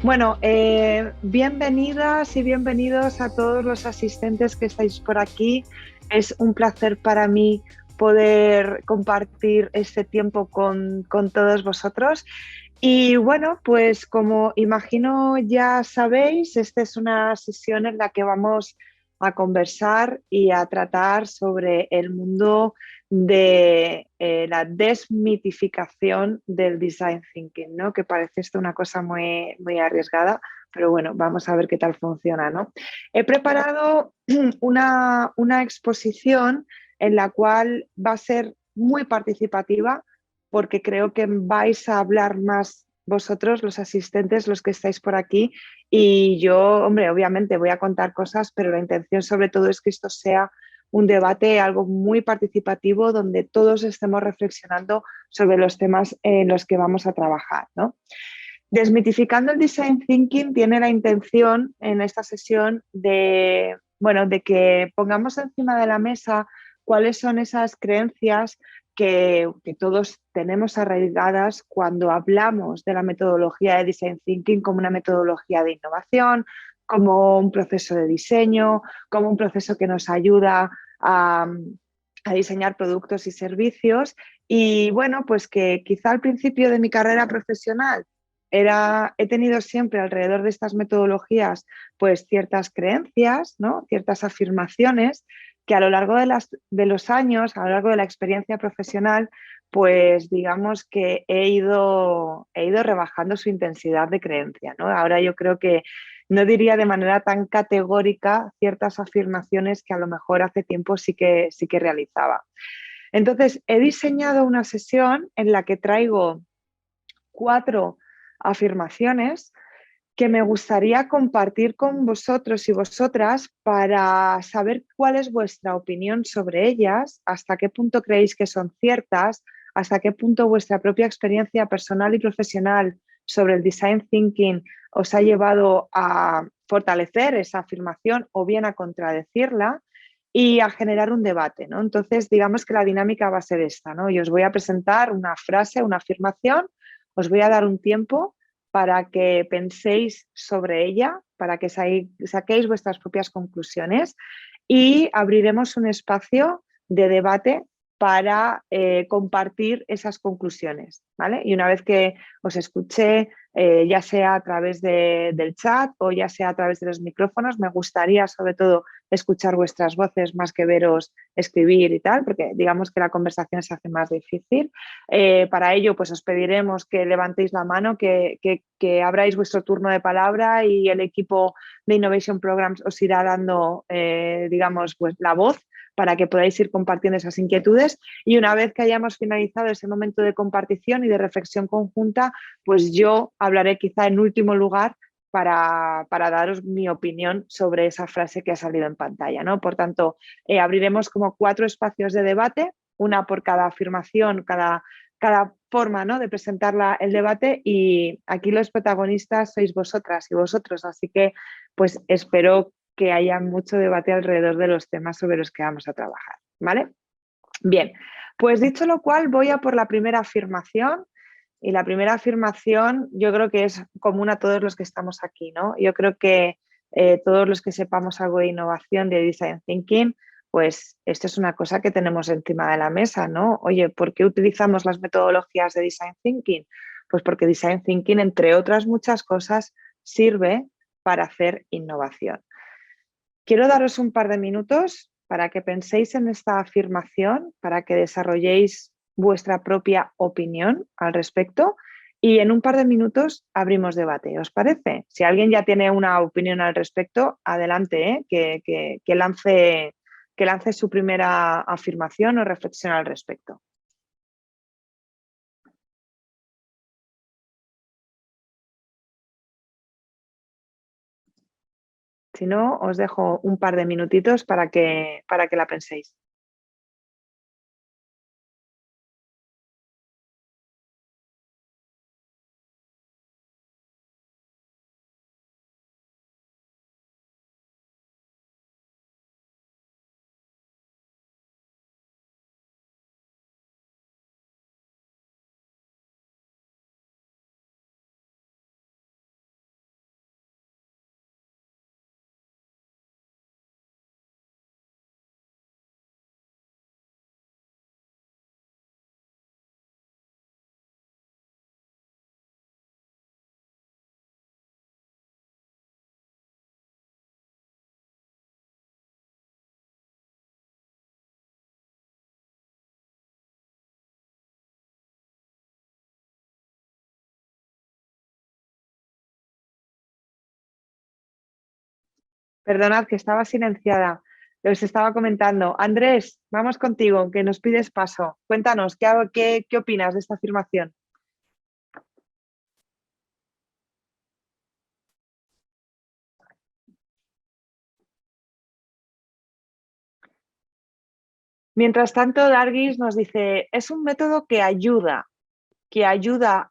Bueno, bienvenidas y bienvenidos a todos los asistentes que estáis por aquí. Es un placer para mí poder compartir este tiempo con todos vosotros. Y bueno, pues como imagino ya sabéis, esta es una sesión en la que vamos a conversar y a tratar sobre el mundo de la desmitificación del design thinking, ¿no? Que parece esto una cosa muy arriesgada, pero bueno, vamos a ver qué tal funciona, ¿no? He preparado una exposición en la cual va a ser muy participativa porque creo que vais a hablar más vosotros, los asistentes, los que estáis por aquí, y yo, hombre, obviamente voy a contar cosas, pero la intención sobre todo es que esto sea un debate, algo muy participativo, donde todos estemos reflexionando sobre los temas en los que vamos a trabajar, ¿no? Desmitificando el design thinking tiene la intención en esta sesión de, bueno, de que pongamos encima de la mesa cuáles son esas creencias que todos tenemos arraigadas cuando hablamos de la metodología de design thinking como una metodología de innovación, como un proceso de diseño, como un proceso que nos ayuda a diseñar productos y servicios. Y bueno, pues que quizá al principio de mi carrera profesional he tenido siempre alrededor de estas metodologías pues ciertas creencias, ¿no? Ciertas afirmaciones que a lo largo de los años, a lo largo de la experiencia profesional, pues digamos que he ido rebajando su intensidad de creencia, ¿no? Ahora yo creo que no diría de manera tan categórica ciertas afirmaciones que a lo mejor hace tiempo sí que realizaba. Entonces, he diseñado una sesión en la que traigo 4 afirmaciones que me gustaría compartir con vosotros y vosotras para saber cuál es vuestra opinión sobre ellas, hasta qué punto creéis que son ciertas, hasta qué punto vuestra propia experiencia personal y profesional sobre el design thinking os ha llevado a fortalecer esa afirmación o bien a contradecirla y a generar un debate, ¿no? Entonces, digamos que la dinámica va a ser esta, ¿no? Yo os voy a presentar una frase, una afirmación, os voy a dar un tiempo para que penséis sobre ella, para que saquéis vuestras propias conclusiones y abriremos un espacio de debate para compartir esas conclusiones, ¿vale? Y una vez que os escuché, ya sea a través del chat o ya sea a través de los micrófonos, me gustaría sobre todo escuchar vuestras voces más que veros escribir y tal, porque digamos que la conversación se hace más difícil. Para ello, pues os pediremos que levantéis la mano, que abráis vuestro turno de palabra y el equipo de Innovation Programs os irá dando, digamos, pues la voz para que podáis ir compartiendo esas inquietudes. Y una vez que hayamos finalizado ese momento de compartición y de reflexión conjunta, pues yo hablaré quizá en último lugar para daros mi opinión sobre esa frase que ha salido en pantalla, ¿no? Por tanto, abriremos como 4 espacios de debate, una por cada afirmación, cada forma, ¿no?, de presentar el debate, y aquí los protagonistas sois vosotras y vosotros, así que pues espero que haya mucho debate alrededor de los temas sobre los que vamos a trabajar, ¿vale? Bien, pues dicho lo cual, voy a por la primera afirmación. Y la primera afirmación yo creo que es común a todos los que estamos aquí, ¿no? Yo creo que todos los que sepamos algo de innovación, de design thinking, pues esto es una cosa que tenemos encima de la mesa, ¿no? Oye, ¿por qué utilizamos las metodologías de design thinking? Pues porque design thinking, entre otras muchas cosas, sirve para hacer innovación. Quiero daros un par de minutos para que penséis en esta afirmación, para que desarrolléis vuestra propia opinión al respecto, y en un par de minutos abrimos debate. ¿Os parece? Si alguien ya tiene una opinión al respecto, adelante, ¿eh? Que lance su primera afirmación o reflexión al respecto. Si no, os dejo un par de minutitos para que la penséis. Perdonad que estaba silenciada. Les estaba comentando. Andrés, vamos contigo, que nos pides paso. Cuéntanos, ¿qué opinas de esta afirmación? Mientras tanto, Dargis nos dice, es un método que ayuda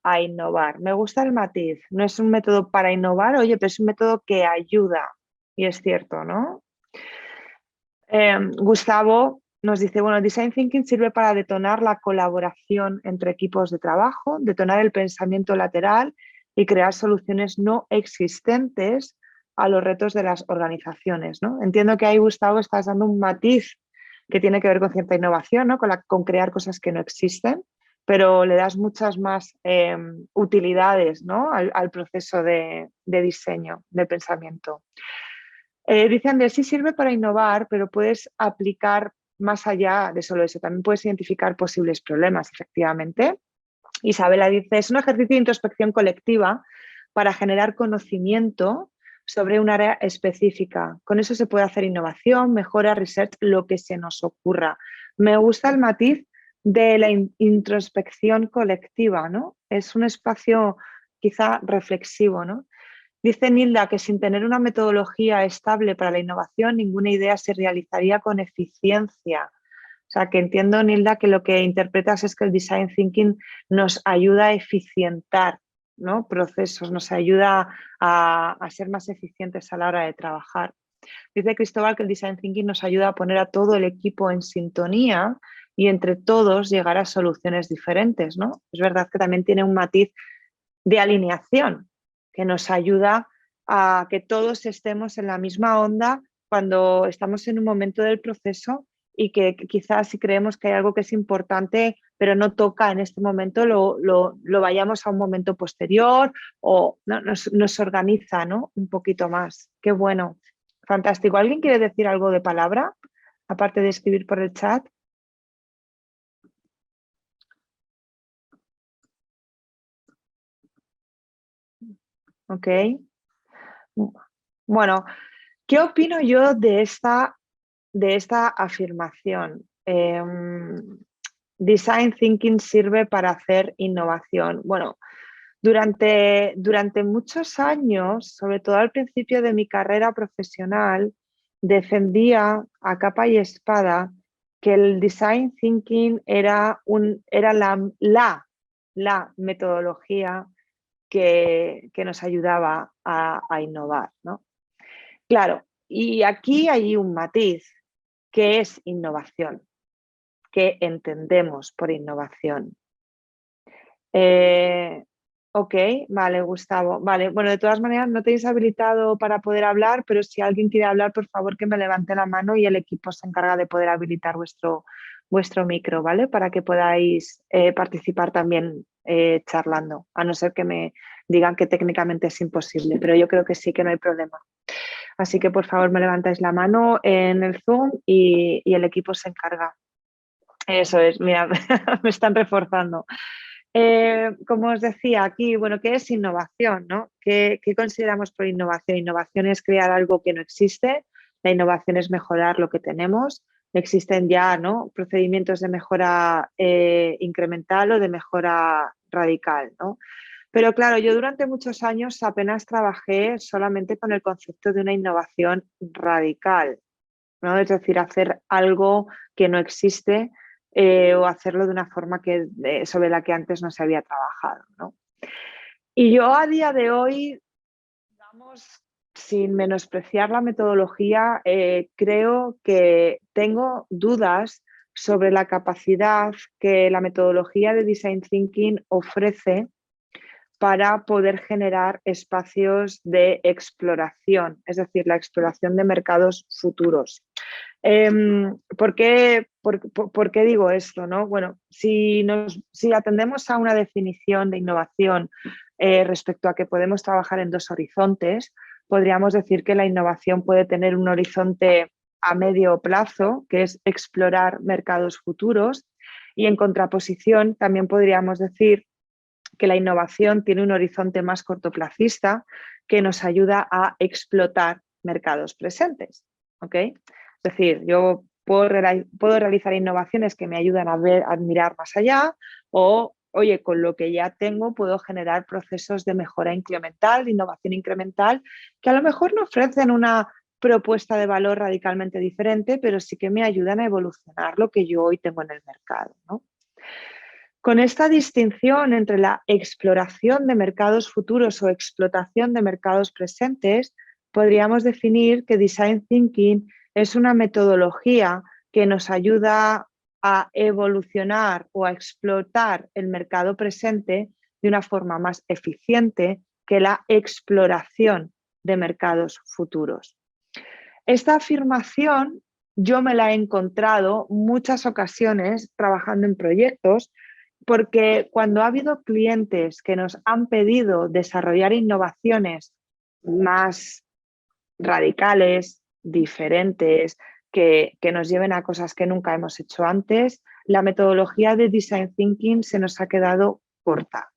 a innovar. Me gusta el matiz. No es un método para innovar, oye, pero es un método que ayuda. Y es cierto, ¿no? Gustavo nos dice, bueno, Design Thinking sirve para detonar la colaboración entre equipos de trabajo, detonar el pensamiento lateral y crear soluciones no existentes a los retos de las organizaciones, ¿no? Entiendo que ahí, Gustavo, estás dando un matiz que tiene que ver con cierta innovación, ¿no? Con crear cosas que no existen, pero le das muchas más utilidades, ¿no? al proceso de diseño, de pensamiento. Dice Andrés, sí sirve para innovar, pero puedes aplicar más allá de solo eso. También puedes identificar posibles problemas, efectivamente. Isabela dice, es un ejercicio de introspección colectiva para generar conocimiento sobre un área específica. Con eso se puede hacer innovación, mejora, research, lo que se nos ocurra. Me gusta el matiz de la introspección colectiva, ¿no? Es un espacio quizá reflexivo, ¿no? Dice Nilda que sin tener una metodología estable para la innovación, ninguna idea se realizaría con eficiencia. O sea, que entiendo, Nilda, que lo que interpretas es que el design thinking nos ayuda a eficientar, ¿no? Procesos, nos ayuda a ser más eficientes a la hora de trabajar. Dice Cristóbal que el design thinking nos ayuda a poner a todo el equipo en sintonía y entre todos llegar a soluciones diferentes, ¿no? Es verdad que también tiene un matiz de alineación que nos ayuda a que todos estemos en la misma onda cuando estamos en un momento del proceso y que quizás si creemos que hay algo que es importante pero no toca en este momento, lo vayamos a un momento posterior o ¿no? nos organiza, ¿no? Un poquito más. Qué bueno, fantástico. ¿Alguien quiere decir algo de palabra, aparte de escribir por el chat? Ok. Bueno, ¿qué opino yo de esta afirmación? Design Thinking sirve para hacer innovación. Bueno, durante muchos años, sobre todo al principio de mi carrera profesional, defendía a capa y espada que el Design Thinking era la metodología que nos ayudaba a innovar, ¿no? Claro, y aquí hay un matiz, que es innovación, que entendemos por innovación. Eh, ok, vale, Gustavo. Vale, bueno, de todas maneras no tenéis habilitado para poder hablar, pero si alguien quiere hablar, por favor que me levante la mano y el equipo se encarga de poder habilitar vuestro micro, ¿vale? Para que podáis participar también charlando, a no ser que me digan que técnicamente es imposible, pero yo creo que sí, que no hay problema. Así que por favor me levantáis la mano en el Zoom y el equipo se encarga. Eso es, mira, me están reforzando. Como os decía aquí, bueno, ¿qué es innovación, no? ¿Qué consideramos por innovación? Innovación es crear algo que no existe, la innovación es mejorar lo que tenemos. Existen ya, ¿no? Procedimientos de mejora incremental o de mejora radical, ¿no? Pero claro, yo durante muchos años apenas trabajé solamente con el concepto de una innovación radical, ¿no? Es decir, hacer algo que no existe o hacerlo de una forma sobre la que antes no se había trabajado, ¿no? Y yo a día de hoy, digamos, sin menospreciar la metodología, creo que tengo dudas sobre la capacidad que la metodología de Design Thinking ofrece para poder generar espacios de exploración, es decir, la exploración de mercados futuros. ¿Por qué digo esto? ¿No? Bueno, si atendemos a una definición de innovación respecto a que podemos trabajar en dos horizontes, podríamos decir que la innovación puede tener un horizonte a medio plazo, que es explorar mercados futuros, y en contraposición también podríamos decir que la innovación tiene un horizonte más cortoplacista que nos ayuda a explotar mercados presentes. ¿Ok? Es decir, yo puedo realizar innovaciones que me ayudan a mirar más allá o, oye, con lo que ya tengo puedo generar procesos de mejora incremental, de innovación incremental, que a lo mejor no ofrecen una propuesta de valor radicalmente diferente, pero sí que me ayudan a evolucionar lo que yo hoy tengo en el mercado, ¿no? Con esta distinción entre la exploración de mercados futuros o explotación de mercados presentes, podríamos definir que Design Thinking es una metodología que nos ayuda a evolucionar o a explotar el mercado presente de una forma más eficiente que la exploración de mercados futuros. Esta afirmación yo me la he encontrado muchas ocasiones trabajando en proyectos porque cuando ha habido clientes que nos han pedido desarrollar innovaciones más radicales, diferentes, que nos lleven a cosas que nunca hemos hecho antes, la metodología de Design Thinking se nos ha quedado corta.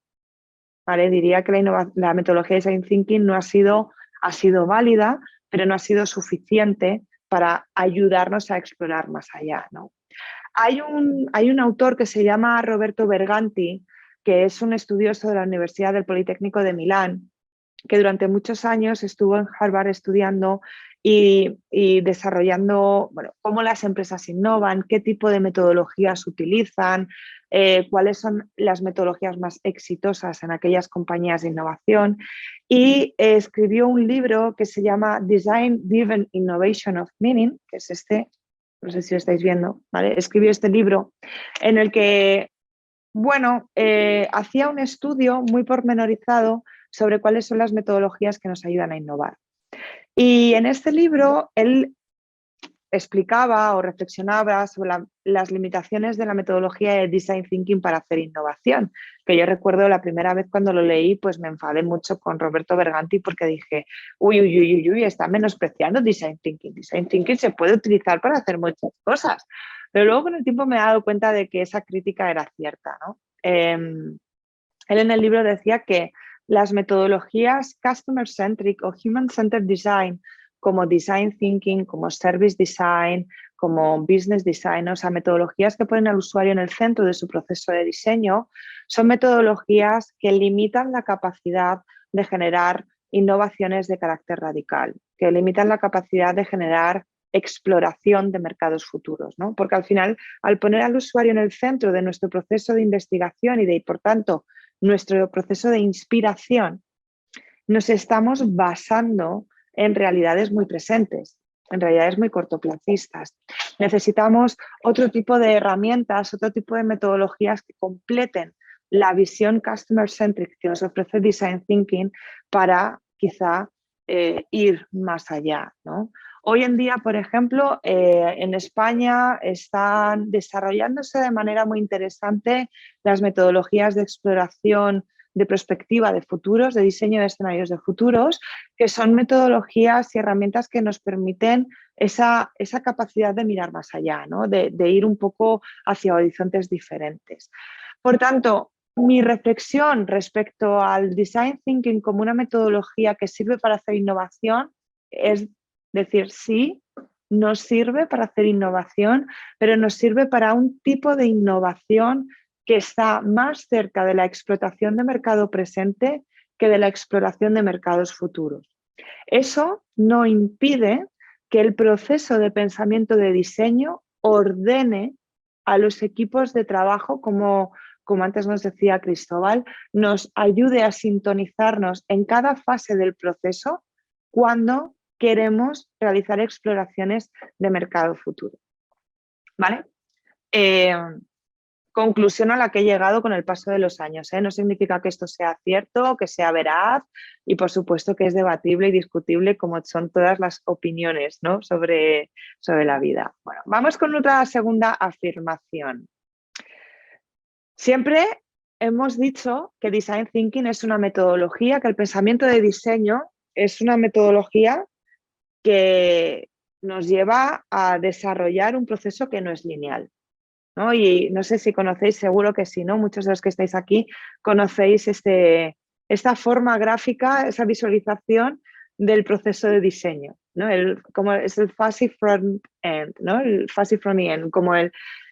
¿Vale? Diría que la metodología de Design Thinking no ha sido válida, pero no ha sido suficiente para ayudarnos a explorar más allá, ¿no? Hay un autor que se llama Roberto Berganti, que es un estudioso de la Universidad del Politécnico de Milán, que durante muchos años estuvo en Harvard estudiando y desarrollando, bueno, cómo las empresas innovan, qué tipo de metodologías utilizan, cuáles son las metodologías más exitosas en aquellas compañías de innovación. Y escribió un libro que se llama Design Driven Innovation of Meaning, que es este, no sé si lo estáis viendo, ¿vale? Escribió este libro en el que, bueno, hacía un estudio muy pormenorizado sobre cuáles son las metodologías que nos ayudan a innovar. Y en este libro él explicaba o reflexionaba sobre las limitaciones de la metodología de Design Thinking para hacer innovación, que yo recuerdo la primera vez cuando lo leí, pues me enfadé mucho con Roberto Berganti porque dije, uy, está menospreciando Design Thinking. Design Thinking se puede utilizar para hacer muchas cosas, pero luego con el tiempo me he dado cuenta de que esa crítica era cierta, ¿no? Él en el libro decía que las metodologías customer-centric o human-centered design, como design thinking, como service design, como business design, o sea, metodologías que ponen al usuario en el centro de su proceso de diseño, son metodologías que limitan la capacidad de generar innovaciones de carácter radical, que limitan la capacidad de generar exploración de mercados futuros, ¿no? Porque al final, al poner al usuario en el centro de nuestro proceso de investigación y de, por tanto, nuestro proceso de inspiración, nos estamos basando en realidades muy presentes, en realidades muy cortoplacistas. Necesitamos otro tipo de herramientas, otro tipo de metodologías que completen la visión customer-centric que nos ofrece Design Thinking para quizá ir más allá, ¿no? Hoy en día, por ejemplo, en España están desarrollándose de manera muy interesante las metodologías de exploración de perspectiva de futuros, de diseño de escenarios de futuros, que son metodologías y herramientas que nos permiten esa capacidad de mirar más allá, ¿no? de ir un poco hacia horizontes diferentes. Por tanto, mi reflexión respecto al Design Thinking como una metodología que sirve para hacer innovación es decir, sí, nos sirve para hacer innovación, pero nos sirve para un tipo de innovación que está más cerca de la explotación de mercado presente que de la exploración de mercados futuros. Eso no impide que el proceso de pensamiento de diseño ordene a los equipos de trabajo, como antes nos decía Cristóbal, nos ayude a sintonizarnos en cada fase del proceso cuando queremos realizar exploraciones de mercado futuro. ¿Vale? Conclusión a la que he llegado con el paso de los años. No significa que esto sea cierto, que sea veraz y por supuesto que es debatible y discutible como son todas las opiniones, ¿no? sobre la vida. Bueno, vamos con otra segunda afirmación. Siempre hemos dicho que Design Thinking es una metodología, que el pensamiento de diseño es una metodología que nos lleva a desarrollar un proceso que no es lineal, ¿no? Y no sé si conocéis, seguro que sí, ¿no? Muchos de los que estáis aquí conocéis esta forma gráfica, esa visualización del proceso de diseño, ¿no? Como es el fuzzy front end, ¿no? El fuzzy front end, como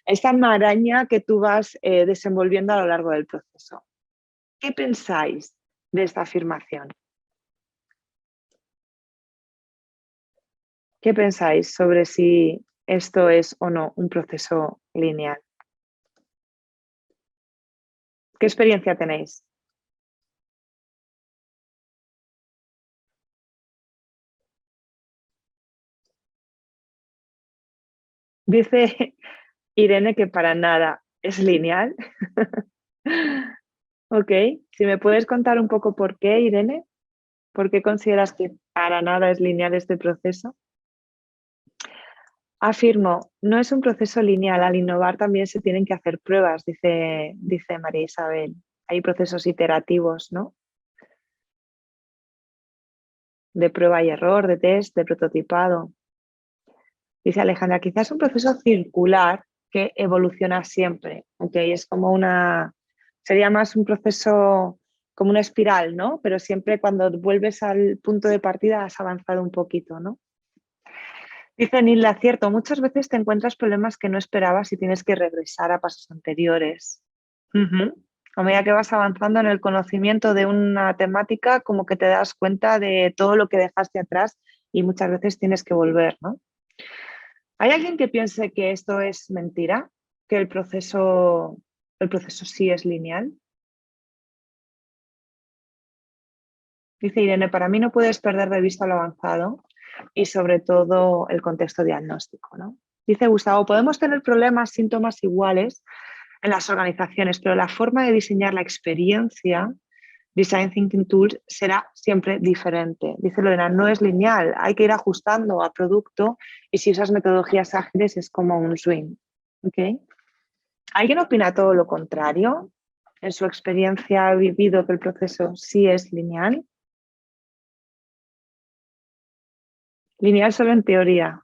esta maraña que tú vas desenvolviendo a lo largo del proceso. ¿Qué pensáis de esta afirmación? ¿Qué pensáis sobre si esto es o no un proceso lineal? ¿Qué experiencia tenéis? Dice Irene que para nada es lineal. Ok, si me puedes contar un poco por qué, Irene, ¿por qué consideras que para nada es lineal este proceso? Afirmo, no es un proceso lineal. Al innovar también se tienen que hacer pruebas, dice María Isabel. Hay procesos iterativos, ¿no? De prueba y error, de test, de prototipado. Dice Alejandra, quizás es un proceso circular que evoluciona siempre, aunque es como sería más un proceso como una espiral, ¿no? Pero siempre cuando vuelves al punto de partida has avanzado un poquito, ¿no? Dice Nilda, cierto, muchas veces te encuentras problemas que no esperabas y tienes que regresar a pasos anteriores. Ujú. A medida que vas avanzando en el conocimiento de una temática, como que te das cuenta de todo lo que dejaste atrás y muchas veces tienes que volver, ¿no? ¿Hay alguien que piense que esto es mentira? ¿Que el proceso sí es lineal? Dice Irene, para mí no puedes perder de vista lo avanzado y sobre todo el contexto diagnóstico, ¿no? Dice Gustavo, podemos tener problemas, síntomas iguales en las organizaciones, pero la forma de diseñar la experiencia, Design Thinking Tools, será siempre diferente. Dice Lorena, no es lineal, hay que ir ajustando a producto y si usas metodologías ágiles es como un swing. ¿Okay? ¿Alguien opina todo lo contrario? ¿En su experiencia ha vivido que el proceso sí es lineal? Lineal solo en teoría.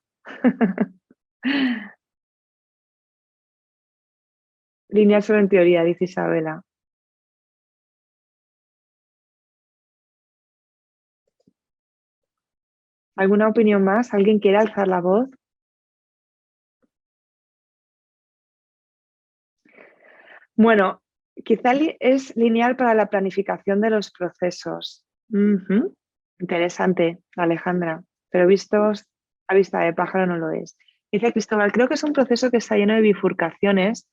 Lineal solo en teoría, dice Isabela. ¿Alguna opinión más? ¿Alguien quiere alzar la voz? Bueno, quizá es lineal para la planificación de los procesos. Ujú. Interesante, Alejandra, pero vistos a vista de pájaro no lo es. Dice Cristóbal, creo que es un proceso que está lleno de bifurcaciones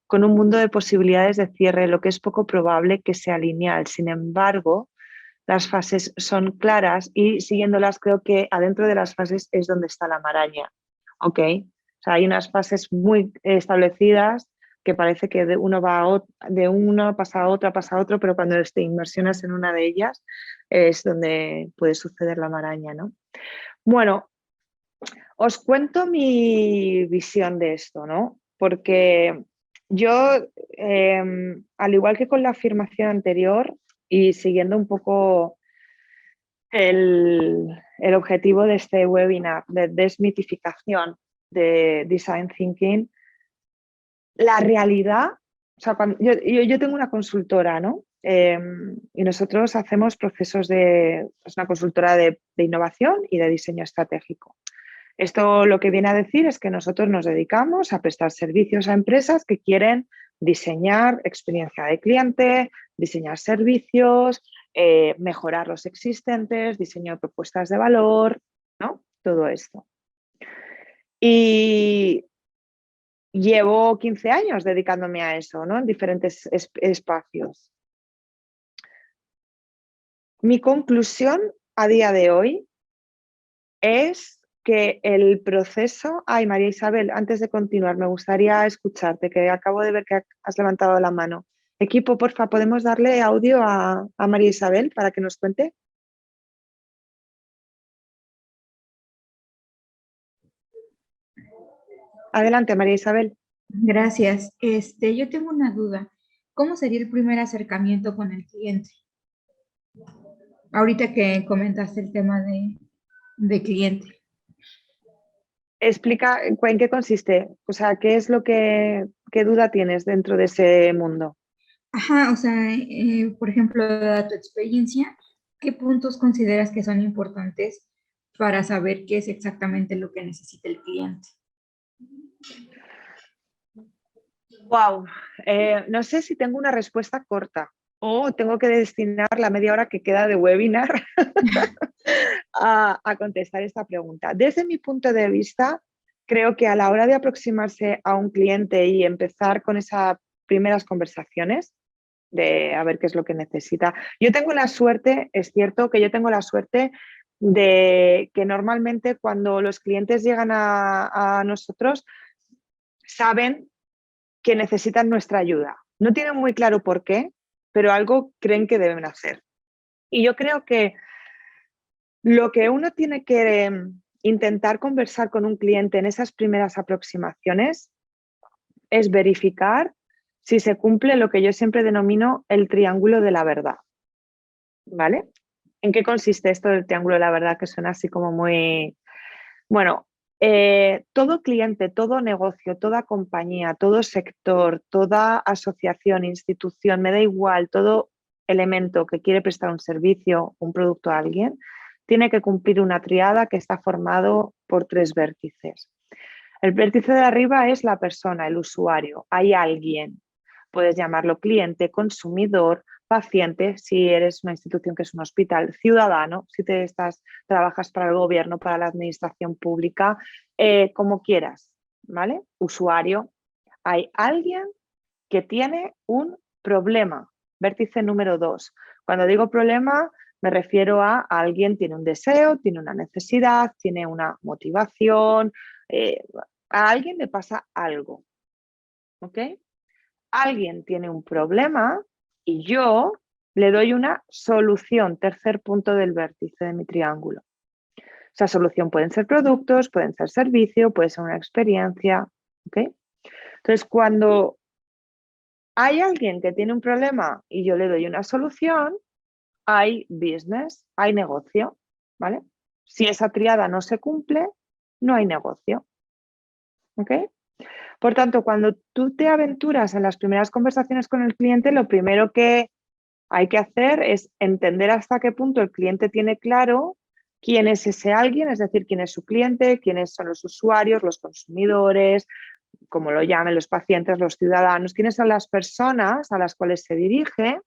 con un mundo de posibilidades de cierre, lo que es poco probable que sea lineal. Sin embargo, las fases son claras y siguiéndolas creo que adentro de las fases es donde está la maraña. ¿Ok? O sea, hay unas fases muy establecidas que parece que de una pasa a otra, pero cuando te inmersionas en una de ellas es donde puede suceder la maraña, ¿no? Bueno, os cuento mi visión de esto, ¿no? Porque yo, al igual que con la afirmación anterior y siguiendo un poco el objetivo de este webinar de desmitificación de Design Thinking, la realidad, o sea, yo tengo una consultora, ¿no? Y nosotros hacemos procesos es una consultora de innovación y de diseño estratégico. Esto lo que viene a decir es que nosotros nos dedicamos a prestar servicios a empresas que quieren diseñar experiencia de cliente, diseñar servicios, mejorar los existentes, diseño de propuestas de valor, ¿no? Todo esto. Y llevo 15 años dedicándome a eso, ¿no? En diferentes espacios. Mi conclusión a día de hoy es que el proceso... Ay, María Isabel, antes de continuar, me gustaría escucharte, que acabo de ver que has levantado la mano. Equipo, porfa, ¿podemos darle audio a María Isabel para que nos cuente? Adelante, María Isabel. Gracias. Yo tengo una duda. ¿Cómo sería el primer acercamiento con el cliente? Ahorita que comentaste el tema de cliente. Explica en qué consiste, o sea, qué es qué duda tienes dentro de ese mundo. Ajá, o sea, por ejemplo, dada tu experiencia, ¿qué puntos consideras que son importantes para saber qué es exactamente lo que necesita el cliente? Wow, no sé si tengo una respuesta corta o tengo que destinar la media hora que queda de webinar a contestar esta pregunta. Desde mi punto de vista, creo que a la hora de aproximarse a un cliente y empezar con esas primeras conversaciones, de a ver qué es lo que necesita. Yo tengo la suerte, es cierto que yo tengo la suerte de que normalmente cuando los clientes llegan a nosotros saben que necesitan nuestra ayuda. No tienen muy claro por qué, pero algo creen que deben hacer. Y yo creo que lo que uno tiene que intentar conversar con un cliente en esas primeras aproximaciones es verificar si se cumple lo que yo siempre denomino el triángulo de la verdad. ¿Vale? ¿En qué consiste esto del triángulo de la verdad? Que suena así como muy... Bueno, todo cliente, todo negocio, toda compañía, todo sector, toda asociación, institución, me da igual, todo elemento que quiere prestar un servicio, un producto a alguien, tiene que cumplir una triada que está formado por 3 vértices. El vértice de arriba es la persona, el usuario. Hay alguien. Puedes llamarlo cliente, consumidor, paciente, si eres una institución que es un hospital, ciudadano, si trabajas para el gobierno, para la administración pública, como quieras, ¿vale? Usuario. Hay alguien que tiene un problema. Vértice número 2. Cuando digo problema, me refiero a alguien tiene un deseo, tiene una necesidad, tiene una motivación, a alguien le pasa algo, ¿ok? Alguien tiene un problema y yo le doy una solución, tercer punto del vértice de mi triángulo. Esa solución pueden ser productos, pueden ser servicio, puede ser una experiencia, ¿ok? Entonces, cuando hay alguien que tiene un problema y yo le doy una solución, hay business, hay negocio, ¿vale? Si esa triada no se cumple, no hay negocio, ¿ok? Por tanto, cuando tú te aventuras en las primeras conversaciones con el cliente, lo primero que hay que hacer es entender hasta qué punto el cliente tiene claro quién es ese alguien, es decir, quién es su cliente, quiénes son los usuarios, los consumidores, como lo llamen los pacientes, los ciudadanos, quiénes son las personas a las cuales se dirige,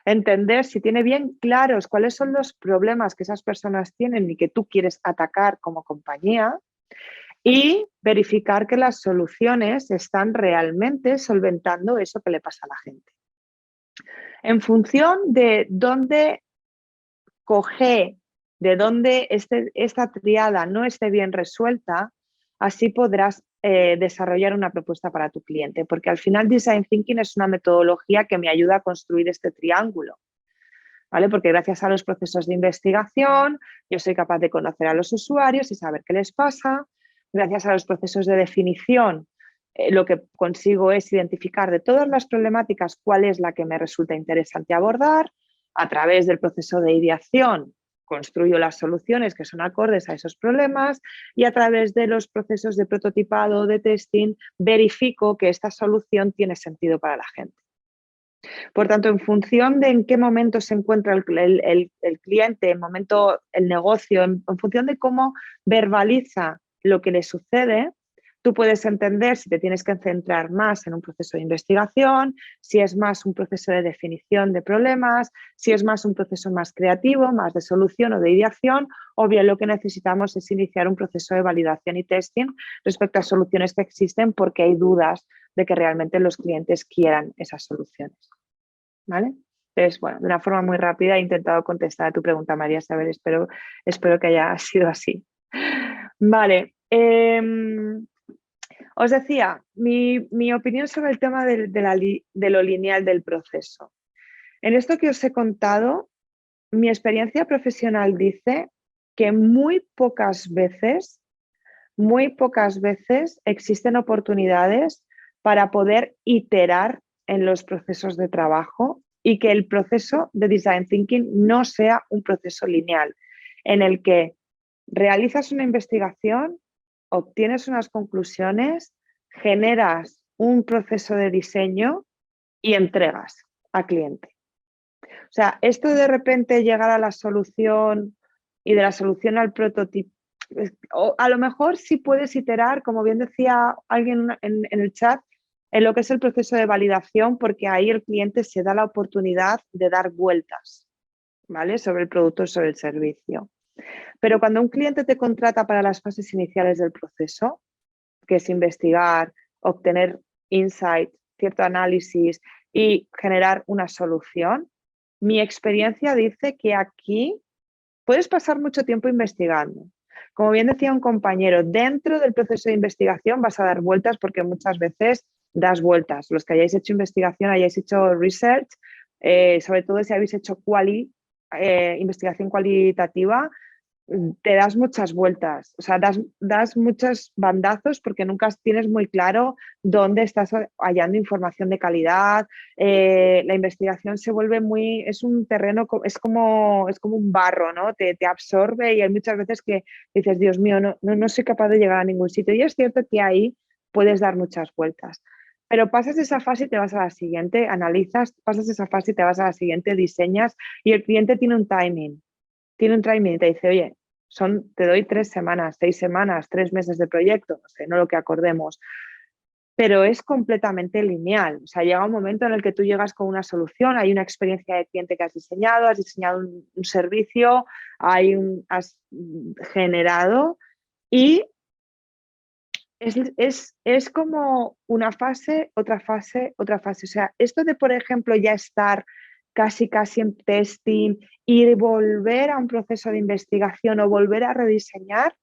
entender si tiene bien claros cuáles son los problemas que esas personas tienen y que tú quieres atacar como compañía y verificar que las soluciones están realmente solventando eso que le pasa a la gente. En función de dónde coge, de dónde esta triada no esté bien resuelta, así podrás desarrollar una propuesta para tu cliente, porque al final Design Thinking es una metodología que me ayuda a construir este triángulo, ¿vale? Porque gracias a los procesos de investigación yo soy capaz de conocer a los usuarios y saber qué les pasa. Gracias a los procesos de definición, lo que consigo es identificar de todas las problemáticas cuál es la que me resulta interesante abordar. A través del proceso de ideación construyo las soluciones que son acordes a esos problemas y a través de los procesos de prototipado o de testing verifico que esta solución tiene sentido para la gente. Por tanto, en función de en qué momento se encuentra el cliente, el negocio, en función de cómo verbaliza lo que le sucede, tú puedes entender si te tienes que centrar más en un proceso de investigación, si es más un proceso de definición de problemas, si es más un proceso más creativo, más de solución o de ideación, o bien lo que necesitamos es iniciar un proceso de validación y testing respecto a soluciones que existen porque hay dudas de que realmente los clientes quieran esas soluciones. ¿Vale? Entonces, bueno, de una forma muy rápida he intentado contestar a tu pregunta, María Isabel. Espero que haya sido así. Vale. Os decía, mi opinión sobre el tema de lo lineal del proceso. En esto que os he contado, mi experiencia profesional dice que muy pocas veces existen oportunidades para poder iterar en los procesos de trabajo y que el proceso de Design Thinking no sea un proceso lineal en el que realizas una investigación, obtienes unas conclusiones, generas un proceso de diseño y entregas al cliente. O sea, esto de repente llegar a la solución y de la solución al prototipo. O a lo mejor sí puedes iterar, como bien decía alguien en el chat, en lo que es el proceso de validación, porque ahí el cliente se da la oportunidad de dar vueltas, ¿vale? Sobre el producto, sobre el servicio. Pero cuando un cliente te contrata para las fases iniciales del proceso, que es investigar, obtener insight, cierto análisis y generar una solución, mi experiencia dice que aquí puedes pasar mucho tiempo investigando. Como bien decía un compañero, dentro del proceso de investigación vas a dar vueltas porque muchas veces das vueltas. Los que hayáis hecho investigación, hayáis hecho research, sobre todo si habéis hecho investigación cualitativa, te das muchas vueltas, o sea, das muchos bandazos porque nunca tienes muy claro dónde estás hallando información de calidad. La investigación se vuelve es un terreno, es como un barro, ¿no? Te absorbe y hay muchas veces que dices, Dios mío, no soy capaz de llegar a ningún sitio. Y es cierto que ahí puedes dar muchas vueltas. Pero pasas esa fase y te vas a la siguiente, analizas, pasas esa fase y te vas a la siguiente, diseñas y el cliente tiene un timing y te dice, oye, te doy 3 semanas, 6 semanas, 3 meses de proyecto, no sé, no lo que acordemos, pero es completamente lineal. O sea, llega un momento en el que tú llegas con una solución, hay una experiencia de cliente que has diseñado un servicio, has generado y es como una fase, otra fase, otra fase. O sea, esto de, por ejemplo, ya estar casi en testing y volver a un proceso de investigación o volver a rediseñar,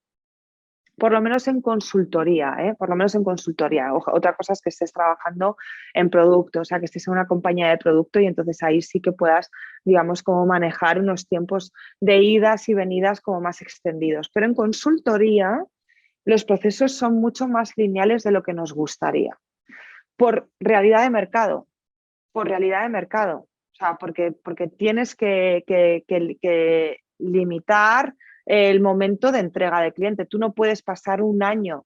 por lo menos en consultoría, ¿eh? Por lo menos en consultoría. Otra cosa es que estés trabajando en producto, o sea, que estés en una compañía de producto y entonces ahí sí que puedas, digamos, como manejar unos tiempos de idas y venidas como más extendidos. Pero en consultoría los procesos son mucho más lineales de lo que nos gustaría. Por realidad de mercado, por realidad de mercado. O sea, porque tienes que limitar el momento de entrega del cliente. Tú no puedes pasar un año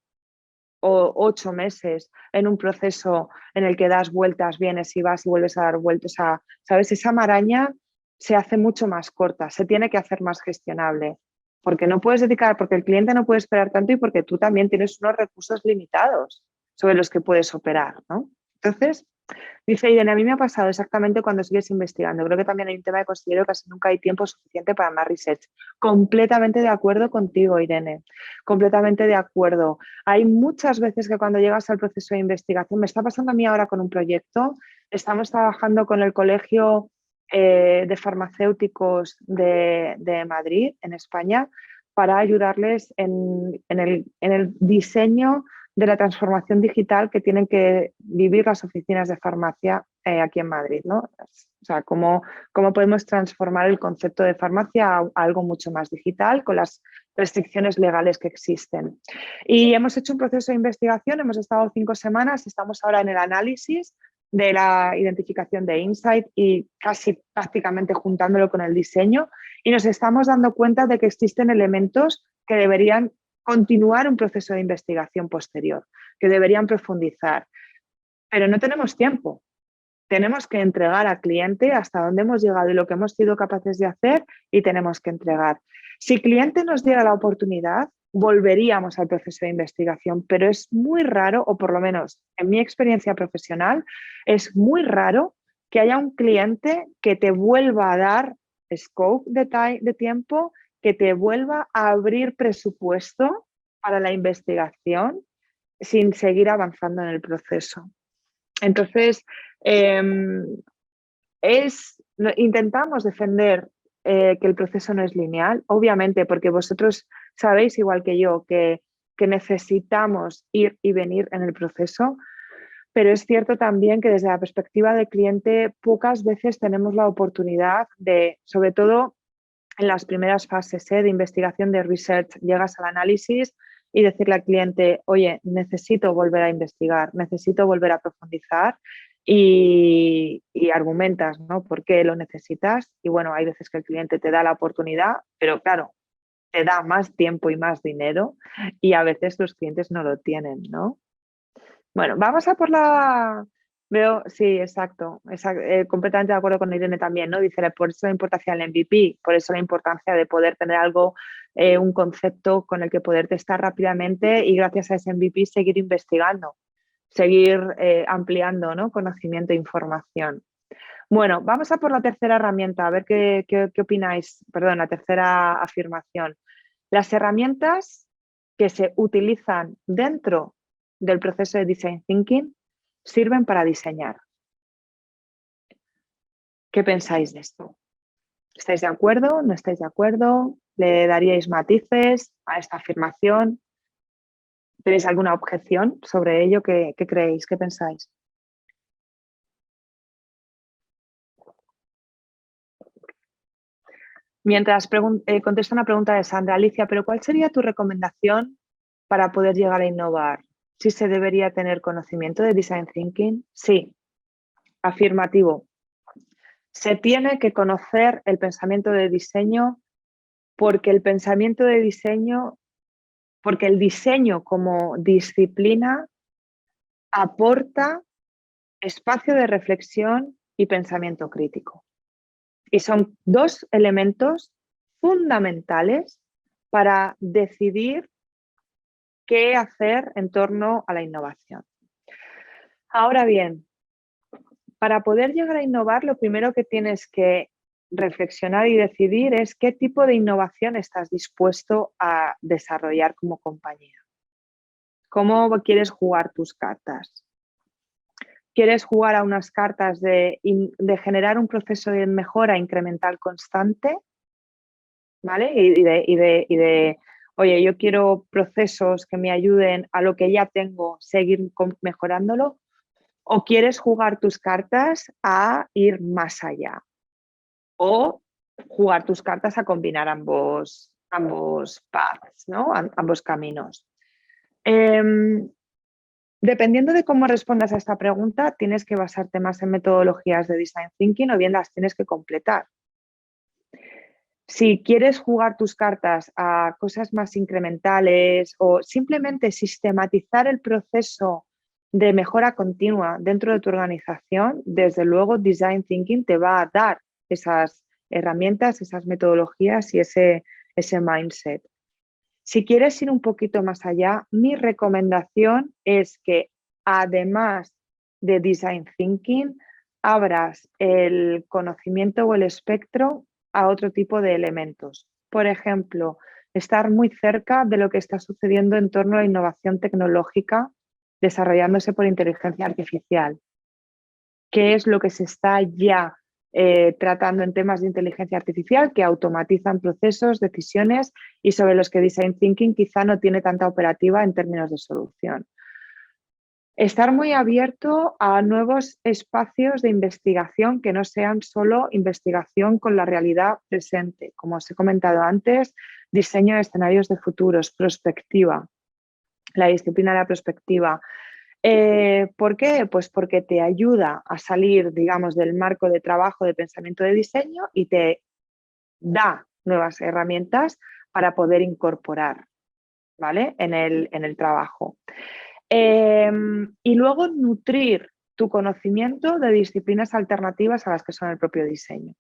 o 8 meses en un proceso en el que das vueltas, vienes y vas y vuelves a dar vueltas. O sea, ¿sabes? Esa maraña se hace mucho más corta, se tiene que hacer más gestionable. Porque no puedes porque el cliente no puede esperar tanto y porque tú también tienes unos recursos limitados sobre los que puedes operar, ¿no? Entonces, dice Irene, a mí me ha pasado exactamente cuando sigues investigando. Creo que también hay un tema que considero que casi nunca hay tiempo suficiente para más research. Completamente de acuerdo contigo, Irene. Completamente de acuerdo. Hay muchas veces que cuando llegas al proceso de investigación, me está pasando a mí ahora con un proyecto, estamos trabajando con el Colegio de Farmacéuticos de Madrid, en España, para ayudarles en el diseño de la transformación digital que tienen que vivir las oficinas de farmacia aquí en Madrid, ¿no? O sea, cómo podemos transformar el concepto de farmacia a algo mucho más digital con las restricciones legales que existen. Y hemos hecho un proceso de investigación, hemos estado 5 semanas, estamos ahora en el análisis de la identificación de insight y casi prácticamente juntándolo con el diseño y nos estamos dando cuenta de que existen elementos que deberían continuar un proceso de investigación posterior, que deberían profundizar. Pero no tenemos tiempo. Tenemos que entregar al cliente hasta dónde hemos llegado y lo que hemos sido capaces de hacer y tenemos que entregar. Si el cliente nos diera la oportunidad, volveríamos al proceso de investigación, pero es muy raro, o por lo menos en mi experiencia profesional, es muy raro que haya un cliente que te vuelva a dar scope de tiempo, que te vuelva a abrir presupuesto para la investigación sin seguir avanzando en el proceso. Entonces, intentamos defender que el proceso no es lineal, obviamente, porque vosotros sabéis, igual que yo, que necesitamos ir y venir en el proceso, pero es cierto también que desde la perspectiva del cliente pocas veces tenemos la oportunidad de, sobre todo en las primeras fases de investigación, de research, llegas al análisis y decirle al cliente, oye, necesito volver a investigar, necesito volver a profundizar y argumentas, ¿no? ¿Por qué lo necesitas? Y bueno, hay veces que el cliente te da la oportunidad, pero claro, te da más tiempo y más dinero y a veces los clientes no lo tienen, ¿no? Bueno, vamos a por Veo, sí, exacto, completamente de acuerdo con Irene también, ¿no? Dice, por eso la importancia del MVP, por eso la importancia de poder tener algo, un concepto con el que poder testar rápidamente y gracias a ese MVP seguir investigando, seguir ampliando, ¿no? Conocimiento e información. Bueno, vamos a por la tercera herramienta, a ver qué opináis, perdón, la tercera afirmación. Las herramientas que se utilizan dentro del proceso de Design Thinking sirven para diseñar. ¿Qué pensáis de esto? ¿Estáis de acuerdo? ¿No estáis de acuerdo? ¿Le daríais matices a esta afirmación? ¿Tenéis alguna objeción sobre ello? ¿Qué creéis? ¿Qué pensáis? Mientras contesto una pregunta de Sandra, Alicia, ¿pero cuál sería tu recomendación para poder llegar a innovar? ¿Si se debería tener conocimiento de Design Thinking? Sí, afirmativo. Se tiene que conocer el pensamiento de diseño porque el pensamiento de diseño, porque el diseño como disciplina aporta espacio de reflexión y pensamiento crítico. Y son dos elementos fundamentales para decidir qué hacer en torno a la innovación. Ahora bien, para poder llegar a innovar, lo primero que tienes que reflexionar y decidir es qué tipo de innovación estás dispuesto a desarrollar como compañía. ¿Cómo quieres jugar tus cartas? ¿Quieres jugar a unas cartas de generar un proceso de mejora incremental constante? ¿Vale? Oye, yo quiero procesos que me ayuden a lo que ya tengo, seguir mejorándolo. ¿O quieres jugar tus cartas a ir más allá? O jugar tus cartas a combinar ambos paths, ¿no? Ambos caminos. Dependiendo de cómo respondas a esta pregunta, tienes que basarte más en metodologías de Design Thinking o bien las tienes que completar. Si quieres jugar tus cartas a cosas más incrementales o simplemente sistematizar el proceso de mejora continua dentro de tu organización, desde luego Design Thinking te va a dar esas herramientas, esas metodologías y ese mindset. Si quieres ir un poquito más allá, mi recomendación es que además de Design Thinking, abras el conocimiento o el espectro a otro tipo de elementos. Por ejemplo, estar muy cerca de lo que está sucediendo en torno a la innovación tecnológica desarrollándose por inteligencia artificial. ¿Qué es lo que se está ya tratando en temas de inteligencia artificial que automatizan procesos, decisiones y sobre los que Design Thinking quizá no tiene tanta operativa en términos de solución? Estar muy abierto a nuevos espacios de investigación que no sean solo investigación con la realidad presente. Como os he comentado antes, diseño de escenarios de futuros, prospectiva, la disciplina de la prospectiva. ¿Por qué? Pues porque te ayuda a salir, digamos, del marco de trabajo de pensamiento de diseño y te da nuevas herramientas para poder incorporar, ¿vale? En el trabajo. Y luego nutrir tu conocimiento de disciplinas alternativas a las que son el propio diseño.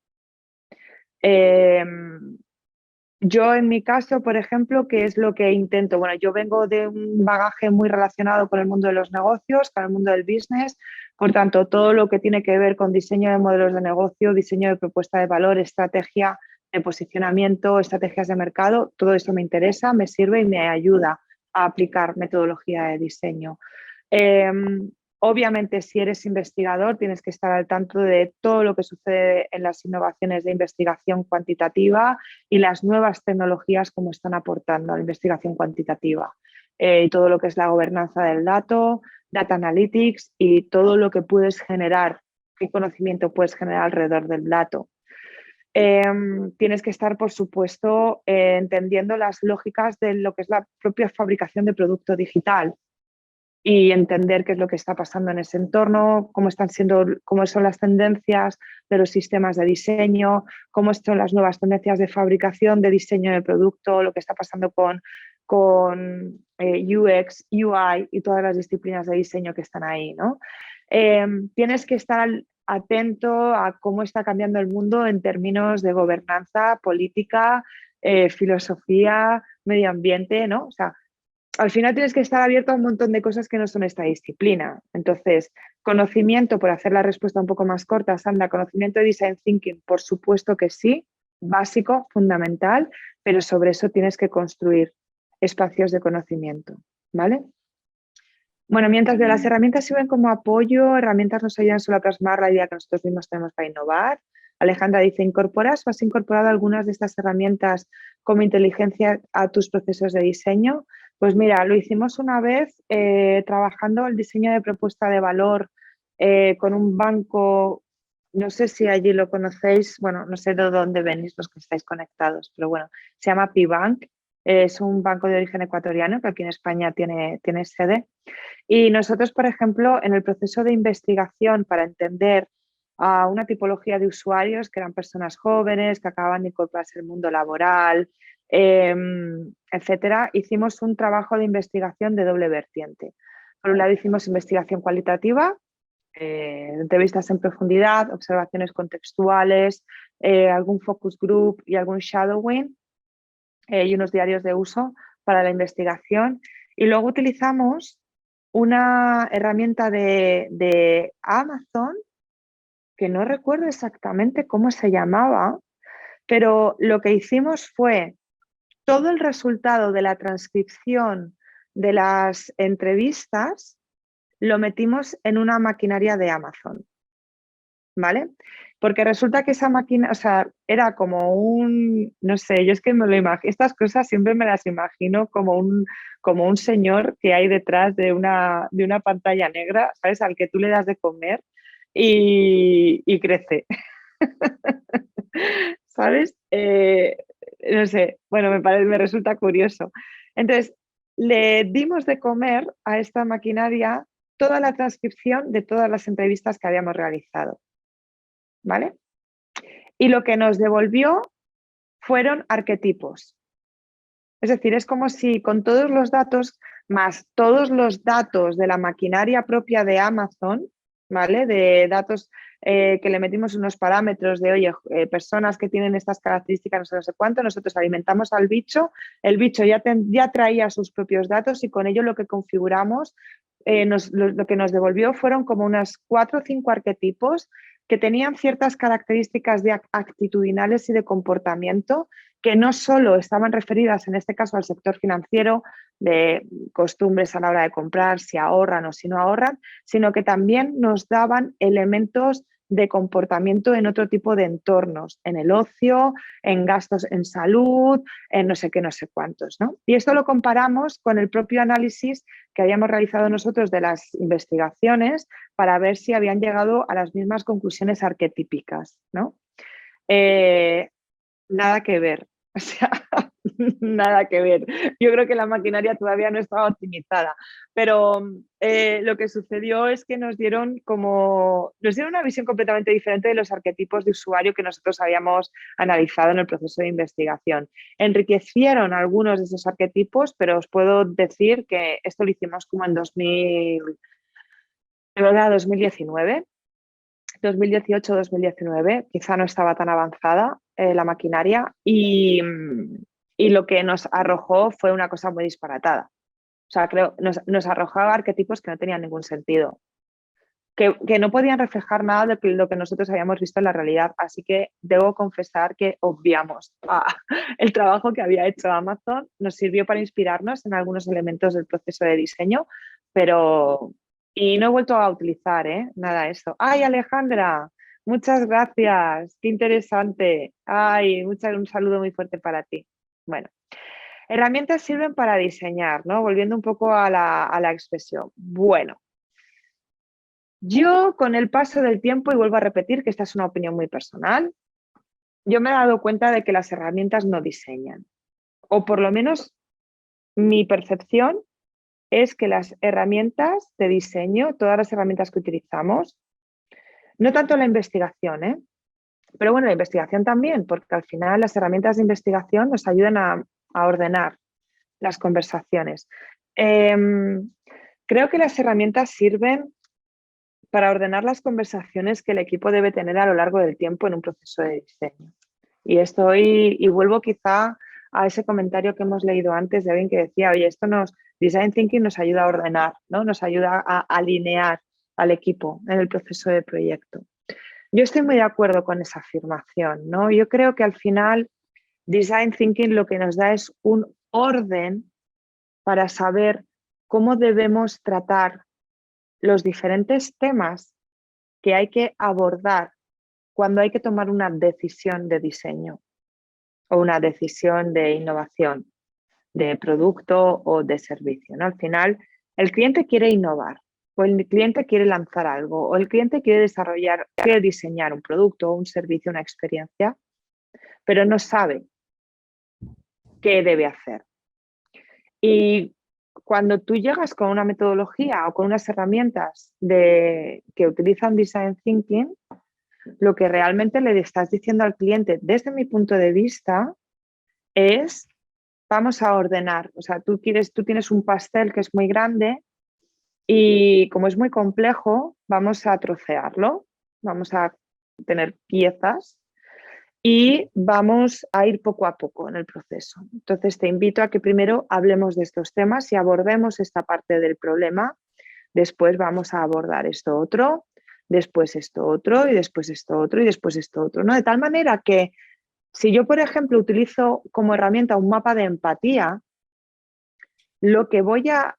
Yo en mi caso, por ejemplo, ¿qué es lo que intento? Bueno, yo vengo de un bagaje muy relacionado con el mundo de los negocios, con el mundo del business, por tanto, todo lo que tiene que ver con diseño de modelos de negocio, diseño de propuesta de valor, estrategia de posicionamiento, estrategias de mercado, todo eso me interesa, me sirve y me ayuda a aplicar metodología de diseño. Obviamente, si eres investigador, tienes que estar al tanto de todo lo que sucede en las innovaciones de investigación cuantitativa y las nuevas tecnologías como están aportando a la investigación cuantitativa. Y todo lo que es la gobernanza del dato, data analytics y todo lo que puedes generar, qué conocimiento puedes generar alrededor del dato. Tienes que estar, por supuesto, entendiendo las lógicas de lo que es la propia fabricación de producto digital y entender qué es lo que está pasando en ese entorno, cómo son las tendencias de los sistemas de diseño, cómo son las nuevas tendencias de fabricación, de diseño de producto, lo que está pasando con UX, UI y todas las disciplinas de diseño que están ahí, ¿no? Tienes que estar atento a cómo está cambiando el mundo en términos de gobernanza, política, filosofía, medio ambiente, ¿no? O sea, al final tienes que estar abierto a un montón de cosas que no son esta disciplina. Entonces, conocimiento, por hacer la respuesta un poco más corta, Sandra, conocimiento de Design Thinking, por supuesto que sí, básico, fundamental, pero sobre eso tienes que construir espacios de conocimiento, ¿vale? Bueno, mientras de las herramientas sirven como apoyo, herramientas nos ayudan solo a plasmar la idea que nosotros mismos tenemos para innovar. Alejandra dice, ¿incorporas o has incorporado algunas de estas herramientas como inteligencia a tus procesos de diseño? Pues mira, lo hicimos una vez trabajando el diseño de propuesta de valor con un banco, no sé si allí lo conocéis, bueno, no sé de dónde venís los que estáis conectados, pero bueno, se llama Pibank, es un banco de origen ecuatoriano que aquí en España tiene sede. Y nosotros, por ejemplo, en el proceso de investigación para entender a una tipología de usuarios que eran personas jóvenes que acaban de incorporarse al mundo laboral, etcétera, hicimos un trabajo de investigación de doble vertiente. Por un lado hicimos investigación cualitativa, entrevistas en profundidad, observaciones contextuales, algún focus group y algún shadowing y unos diarios de uso para la investigación. Y luego utilizamos una herramienta de Amazon, que no recuerdo exactamente cómo se llamaba, pero lo que hicimos fue todo el resultado de la transcripción de las entrevistas, lo metimos en una maquinaria de Amazon, ¿vale? Porque resulta que esa máquina, o sea, era como un, no sé, yo es que me lo imagino, estas cosas siempre me las imagino como un señor que hay detrás de una pantalla negra, ¿sabes? Al que tú le das de comer y crece, ¿sabes? No sé, bueno, me resulta curioso. Entonces, le dimos de comer a esta maquinaria toda la transcripción de todas las entrevistas que habíamos realizado, ¿vale? Y lo que nos devolvió fueron arquetipos. Es decir, es como si con todos los datos, más todos los datos de la maquinaria propia de Amazon, ¿vale? De datos que le metimos unos parámetros de, oye, personas que tienen estas características, no sé cuánto, nosotros alimentamos al bicho, el bicho ya traía sus propios datos y con ello lo que configuramos, lo que nos devolvió fueron como unos 4 o 5 arquetipos que tenían ciertas características de actitudinales y de comportamiento que no solo estaban referidas en este caso al sector financiero, de costumbres a la hora de comprar, si ahorran o si no ahorran, sino que también nos daban elementos de comportamiento en otro tipo de entornos, en el ocio, en gastos en salud, en no sé qué, no sé cuántos, ¿no? Y esto lo comparamos con el propio análisis que habíamos realizado nosotros de las investigaciones para ver si habían llegado a las mismas conclusiones arquetípicas, ¿no? Nada que ver, o sea, nada que ver. Yo creo que la maquinaria todavía no estaba optimizada, pero lo que sucedió es que nos dieron una visión completamente diferente de los arquetipos de usuario que nosotros habíamos analizado en el proceso de investigación. Enriquecieron algunos de esos arquetipos, pero os puedo decir que esto lo hicimos como en 2019. 2018-2019, quizá no estaba tan avanzada la maquinaria y lo que nos arrojó fue una cosa muy disparatada. O sea, creo, nos arrojaba arquetipos que no tenían ningún sentido, que no podían reflejar nada de lo que nosotros habíamos visto en la realidad. Así que debo confesar que obviamos el trabajo que había hecho Amazon. Nos sirvió para inspirarnos en algunos elementos del proceso de diseño, pero... Y no he vuelto a utilizar, nada de eso. ¡Ay, Alejandra! Muchas gracias, qué interesante. ¡Ay, un saludo muy fuerte para ti! Bueno, herramientas sirven para diseñar, ¿no? Volviendo un poco a la expresión. Bueno, yo con el paso del tiempo, y vuelvo a repetir que esta es una opinión muy personal, yo me he dado cuenta de que las herramientas no diseñan. O por lo menos mi percepción es que las herramientas de diseño, todas las herramientas que utilizamos, no tanto la investigación, pero bueno, la investigación también, porque al final las herramientas de investigación nos ayudan a ordenar las conversaciones. Creo que las herramientas sirven para ordenar las conversaciones que el equipo debe tener a lo largo del tiempo en un proceso de diseño. Y vuelvo quizá a ese comentario que hemos leído antes de alguien que decía, oye, Design Thinking nos ayuda a ordenar, ¿no? Nos ayuda a alinear al equipo en el proceso de proyecto. Yo estoy muy de acuerdo con esa afirmación, ¿no? Yo creo que al final Design Thinking lo que nos da es un orden para saber cómo debemos tratar los diferentes temas que hay que abordar cuando hay que tomar una decisión de diseño o una decisión de innovación, de producto o de servicio, ¿no? Al final, el cliente quiere innovar, o el cliente quiere lanzar algo, o el cliente quiere diseñar un producto, un servicio, una experiencia, pero no sabe qué debe hacer. Y cuando tú llegas con una metodología o con unas herramientas que utilizan Design Thinking, lo que realmente le estás diciendo al cliente, desde mi punto de vista, es vamos a ordenar. O sea, tú tienes un pastel que es muy grande y como es muy complejo, vamos a trocearlo, vamos a tener piezas y vamos a ir poco a poco en el proceso. Entonces, te invito a que primero hablemos de estos temas y abordemos esta parte del problema. Después vamos a abordar esto otro, después esto otro y después esto otro y después esto otro, ¿no? De tal manera que si yo, por ejemplo, utilizo como herramienta un mapa de empatía, lo que voy a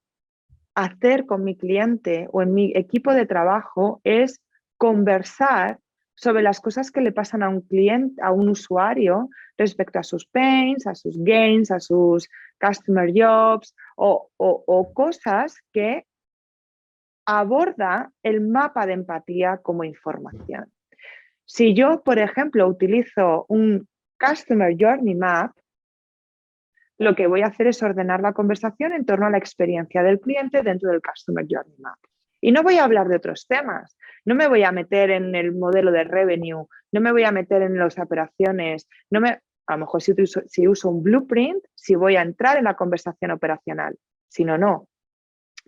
hacer con mi cliente o en mi equipo de trabajo es conversar sobre las cosas que le pasan a un cliente, a un usuario respecto a sus pains, a sus gains, a sus customer jobs o cosas que aborda el mapa de empatía como información. Si yo, por ejemplo, utilizo un Customer Journey Map, lo que voy a hacer es ordenar la conversación en torno a la experiencia del cliente dentro del Customer Journey Map. Y no voy a hablar de otros temas, no me voy a meter en el modelo de revenue, no me voy a meter en las operaciones, a lo mejor si uso un blueprint, si voy a entrar en la conversación operacional, si no, no.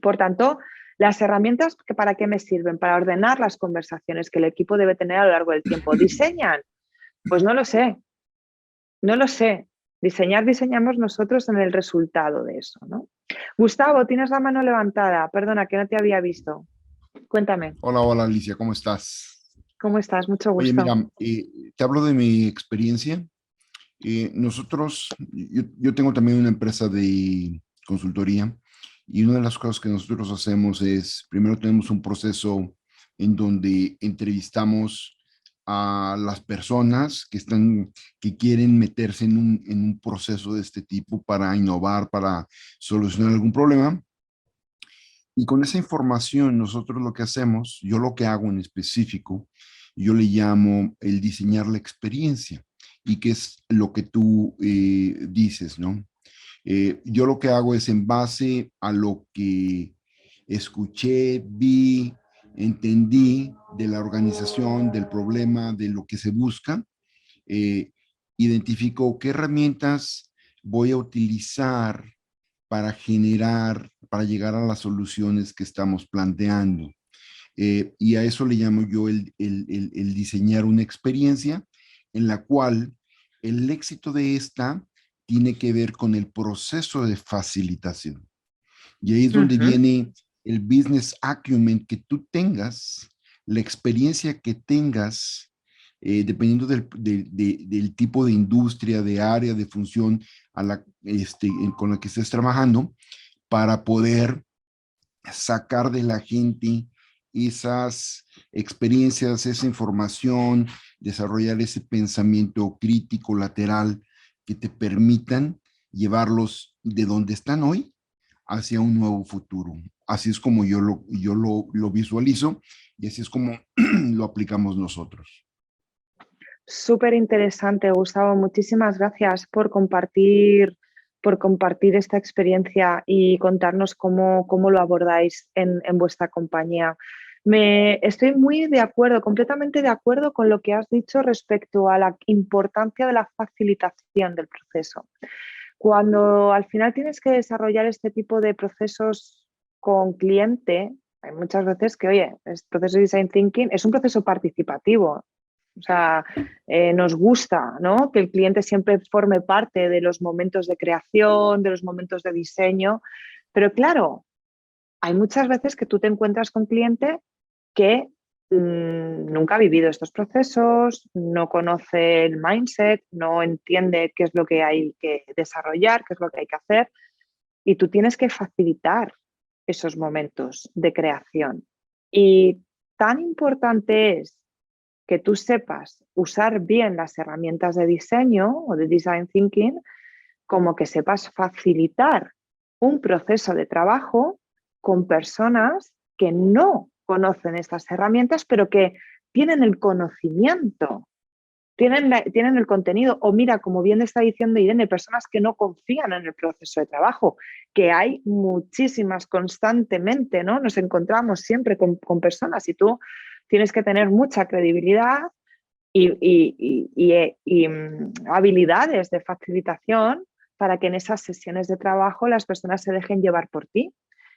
Por tanto, las herramientas, ¿para qué me sirven? Para ordenar las conversaciones que el equipo debe tener a lo largo del tiempo. ¿Diseñan? Pues no lo sé, no lo sé. Diseñamos nosotros en el resultado de eso, ¿no? Gustavo, tienes la mano levantada. Perdona, que no te había visto. Cuéntame, Hola, hola Alicia, ¿cómo estás? ¿cómo estás? Mucho Oye, mira, gusto. te hablo de mi experiencia. Yo tengo también una empresa de consultoría y una de las cosas que nosotros hacemos es, primero tenemos un proceso en donde entrevistamos a las personas que quieren meterse en un proceso de este tipo para innovar, para solucionar algún problema. Y con esa información, nosotros lo que hacemos, yo lo que hago en específico, yo le llamo el diseñar la experiencia. Y que es lo que tú dices, ¿no? Yo lo que hago es en base a lo que escuché, vi, entendí de la organización, del problema, de lo que se busca, eh, identifico qué herramientas voy a utilizar para generar, para llegar a las soluciones que estamos planteando. Y a eso le llamo yo el diseñar una experiencia en la cual el éxito de esta tiene que ver con el proceso de facilitación. Y ahí es donde Ujú. viene el business acumen que tú tengas, la experiencia que tengas, dependiendo del tipo de industria, de área, de función con la que estés trabajando, para poder sacar de la gente esas experiencias, esa información, desarrollar ese pensamiento crítico lateral que te permitan llevarlos de donde están hoy hacia un nuevo futuro. Así es como yo lo visualizo y así es como lo aplicamos nosotros. Súper interesante, Gustavo. Muchísimas gracias por compartir esta experiencia y contarnos cómo lo abordáis en vuestra compañía. Estoy muy de acuerdo, completamente de acuerdo con lo que has dicho respecto a la importancia de la facilitación del proceso. Cuando al final tienes que desarrollar este tipo de procesos con cliente, Hay muchas veces que, oye, el proceso de Design Thinking es un proceso participativo. O sea, nos gusta, ¿no?, que el cliente siempre forme parte de los momentos de creación, de los momentos de diseño. Pero claro, hay muchas veces que tú te encuentras con cliente que nunca ha vivido estos procesos, no conoce el mindset, no entiende qué es lo que hay que desarrollar, qué es lo que hay que hacer, y tú tienes que facilitar esos momentos de creación. Y tan importante es que tú sepas usar bien las herramientas de diseño o de design thinking, como que sepas facilitar un proceso de trabajo con personas que no conocen estas herramientas, pero que tienen el conocimiento, tienen el contenido. O mira, como bien está diciendo Irene, personas que no confían en el proceso de trabajo, que hay muchísimas constantemente, ¿no? Nos encontramos siempre con personas y tú tienes que tener mucha credibilidad y habilidades de facilitación para que en esas sesiones de trabajo las personas se dejen llevar por ti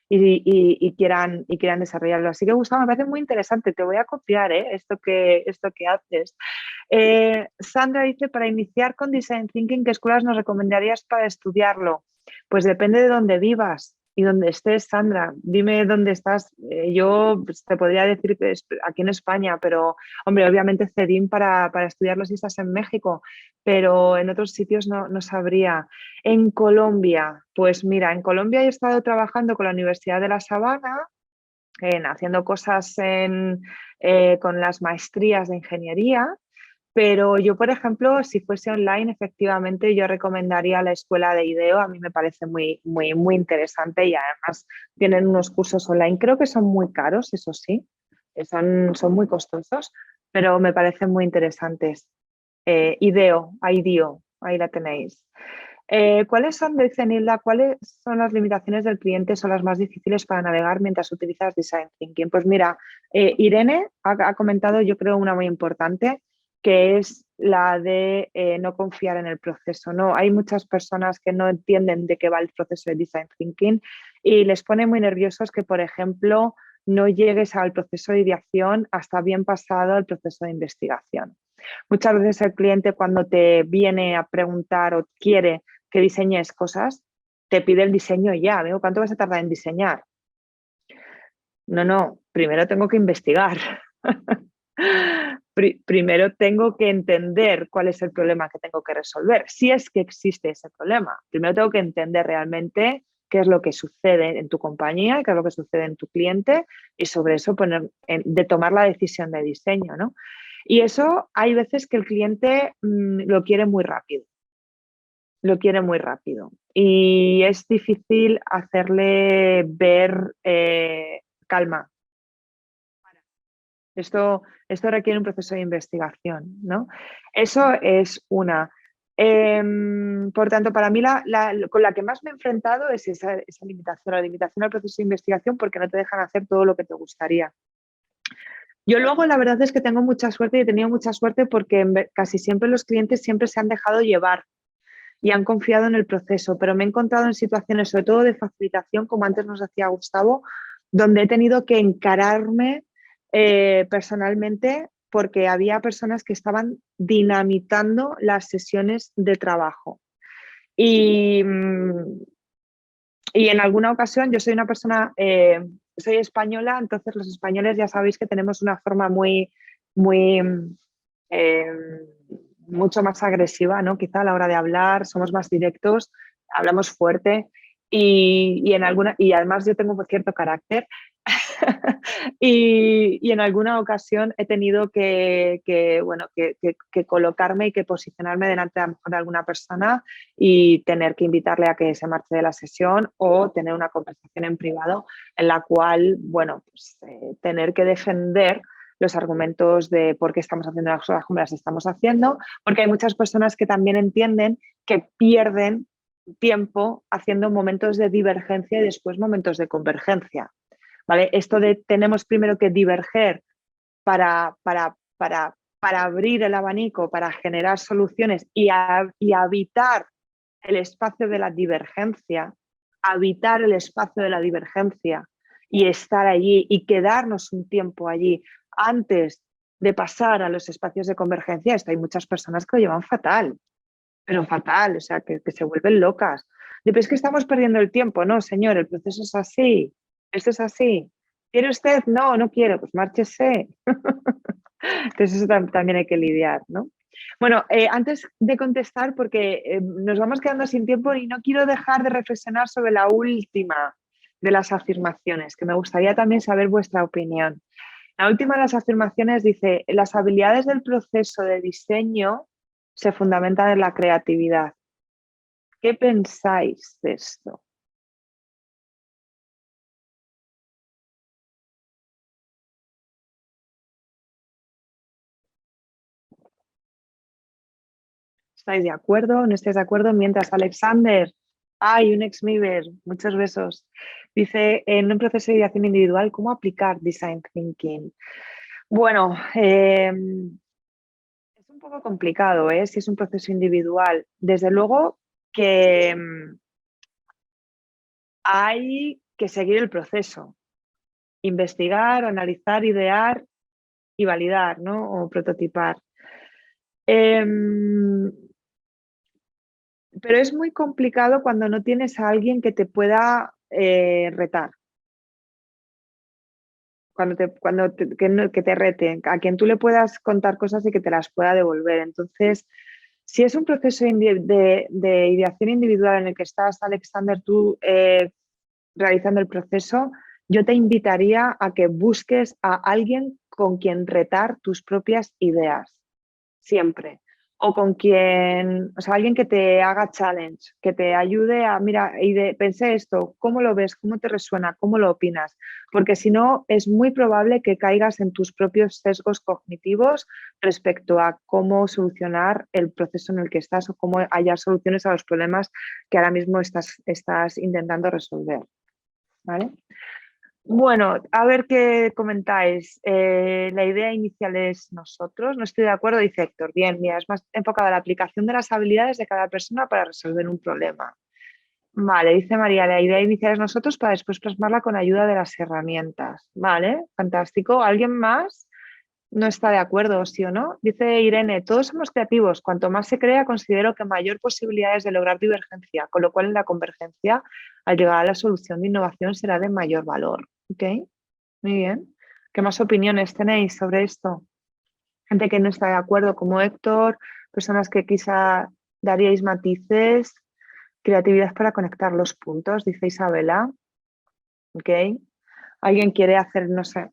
y quieran desarrollarlo. Así que, Gustavo, me parece muy interesante. Te voy a copiar, esto que haces. Sandra dice, para iniciar con Design Thinking, ¿qué escuelas nos recomendarías para estudiarlo? Pues depende de dónde vivas y dónde estés, Sandra. Dime dónde estás. Yo pues, te podría decir que es aquí en España, pero, hombre, obviamente CEDIM para estudiarlo si estás en México, pero en otros sitios no sabría. En Colombia, pues mira, en Colombia he estado trabajando con la Universidad de La Sabana, haciendo cosas con las maestrías de ingeniería, pero yo, por ejemplo, si fuese online, efectivamente yo recomendaría la escuela de IDEO. A mí me parece muy, muy, muy interesante y además tienen unos cursos online. Creo que son muy caros, eso sí, son muy costosos, pero me parecen muy interesantes. IDEO, ahí la tenéis. ¿Cuáles son, dice Nilda, cuáles son las limitaciones del cliente, son las más difíciles para navegar mientras utilizas Design Thinking? Pues mira, Irene ha comentado, yo creo, una muy importante, que es la de no confiar en el proceso. No, hay muchas personas que no entienden de qué va el proceso de Design Thinking y les pone muy nerviosos que, por ejemplo, no llegues al proceso de ideación hasta bien pasado el proceso de investigación. Muchas veces el cliente, cuando te viene a preguntar o quiere que diseñes cosas, te pide el diseño ya. Digo, ¿cuánto vas a tardar en diseñar? No, primero tengo que investigar. Primero tengo que entender cuál es el problema que tengo que resolver, si es que existe ese problema. Primero tengo que entender realmente qué es lo que sucede en tu compañía, qué es lo que sucede en tu cliente y sobre eso de tomar la decisión de diseño, ¿no? Y eso hay veces que el cliente lo quiere muy rápido. Lo quiere muy rápido. Y es difícil hacerle ver calma. Esto requiere un proceso de investigación, ¿no? Eso es una. Por tanto, para mí con la que más me he enfrentado es esa limitación, la limitación al proceso de investigación, porque no te dejan hacer todo lo que te gustaría. Yo luego la verdad es que tengo mucha suerte y he tenido mucha suerte porque casi siempre los clientes siempre se han dejado llevar y han confiado en el proceso, pero me he encontrado en situaciones, sobre todo de facilitación, como antes nos decía Gustavo, donde he tenido que encararme personalmente porque había personas que estaban dinamitando las sesiones de trabajo. Y en alguna ocasión, yo soy una persona, soy española, entonces los españoles ya sabéis que tenemos una forma muy, muy, eh, mucho más agresiva, ¿no? Quizá a la hora de hablar, somos más directos, hablamos fuerte y además yo tengo cierto carácter y en alguna ocasión he tenido que colocarme y que posicionarme delante a lo mejor de alguna persona y tener que invitarle a que se marche de la sesión o tener una conversación en privado en la cual, tener que defender los argumentos de por qué estamos haciendo las cosas como las estamos haciendo, porque hay muchas personas que también entienden que pierden tiempo haciendo momentos de divergencia y después momentos de convergencia. ¿Vale? Esto de tenemos primero que diverger para abrir el abanico, para generar soluciones y habitar el espacio de la divergencia, habitar el espacio de la divergencia y estar allí y quedarnos un tiempo allí antes de pasar a los espacios de convergencia. Esto hay muchas personas que lo llevan fatal, pero fatal, o sea, que se vuelven locas. Pero es que estamos perdiendo el tiempo. No, señor, el proceso es así, esto es así. ¿Quiere usted? No, no quiero, pues márchese. Entonces eso también hay que lidiar, ¿no? Bueno, antes de contestar, porque nos vamos quedando sin tiempo y no quiero dejar de reflexionar sobre la última de las afirmaciones, que me gustaría también saber vuestra opinión. La última de las afirmaciones dice, las habilidades del proceso de diseño se fundamentan en la creatividad. ¿Qué pensáis de esto? ¿Estáis de acuerdo? ¿No estáis de acuerdo? Mientras Alexander, un ex-Miver, muchos besos, dice, en un proceso de ideación individual, ¿cómo aplicar Design Thinking? Bueno, es un poco complicado, ¿eh? Si es un proceso individual. Desde luego que hay que seguir el proceso, investigar, analizar, idear y validar, ¿no? O prototipar. Pero es muy complicado cuando no tienes a alguien que te pueda retar, que te rete, a quien tú le puedas contar cosas y que te las pueda devolver. Entonces, si es un proceso de ideación individual en el que estás, Alexander, tú realizando el proceso, yo te invitaría a que busques a alguien con quien retar tus propias ideas, siempre. O con quien, o sea, alguien que te haga challenge, que te ayude a, mira, pensé esto, ¿cómo lo ves? ¿Cómo te resuena? ¿Cómo lo opinas? Porque si no, es muy probable que caigas en tus propios sesgos cognitivos respecto a cómo solucionar el proceso en el que estás o cómo hallar soluciones a los problemas que ahora mismo estás intentando resolver. ¿Vale? Bueno, a ver qué comentáis. La idea inicial es nosotros. No estoy de acuerdo, dice Héctor. Bien, mira, es más enfocada a la aplicación de las habilidades de cada persona para resolver un problema. Vale, dice María, la idea inicial es nosotros para después plasmarla con ayuda de las herramientas. Vale, fantástico. ¿Alguien más no está de acuerdo, sí o no? Dice Irene, todos somos creativos. Cuanto más se crea, considero que mayor posibilidades de lograr divergencia, con lo cual en la convergencia, al llegar a la solución de innovación, será de mayor valor. ¿Ok? Muy bien. ¿Qué más opiniones tenéis sobre esto? Gente que no está de acuerdo, como Héctor, personas que quizá daríais matices, creatividad para conectar los puntos, dice Isabela. ¿Ok? ¿Alguien quiere hacer, no sé,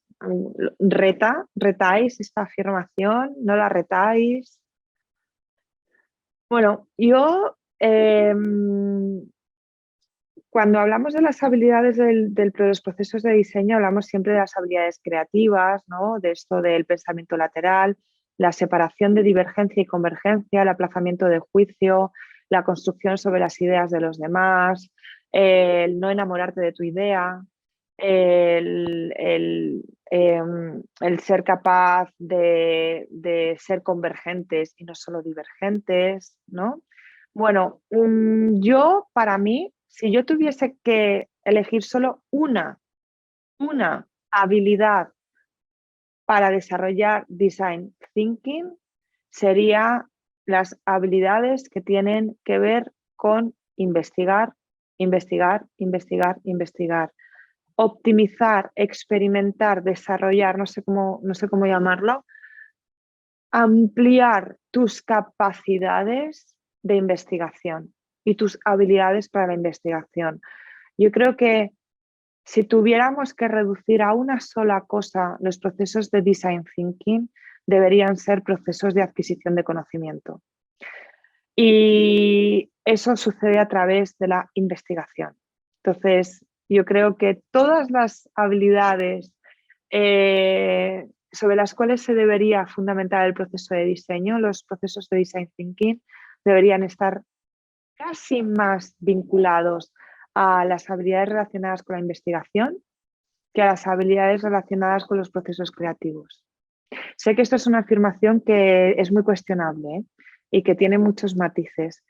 retáis esta afirmación? ¿No la retáis? Bueno, yo cuando hablamos de las habilidades de los procesos de diseño, hablamos siempre de las habilidades creativas, ¿no? De esto del pensamiento lateral, la separación de divergencia y convergencia, el aplazamiento de juicio, la construcción sobre las ideas de los demás, el no enamorarte de tu idea, el ser capaz de ser convergentes y no solo divergentes, ¿no? Bueno, yo para mí, si yo tuviese que elegir solo una habilidad para desarrollar design thinking, sería las habilidades que tienen que ver con investigar, investigar, investigar, investigar, optimizar, experimentar, desarrollar, no sé cómo llamarlo, ampliar tus capacidades de investigación y tus habilidades para la investigación. Yo creo que si tuviéramos que reducir a una sola cosa los procesos de design thinking, deberían ser procesos de adquisición de conocimiento. Y eso sucede a través de la investigación. Entonces, yo creo que todas las habilidades sobre las cuales se debería fundamentar el proceso de diseño, los procesos de design thinking, deberían estar casi más vinculados a las habilidades relacionadas con la investigación que a las habilidades relacionadas con los procesos creativos. Sé que esto es una afirmación que es muy cuestionable, ¿eh? Y que tiene muchos matices,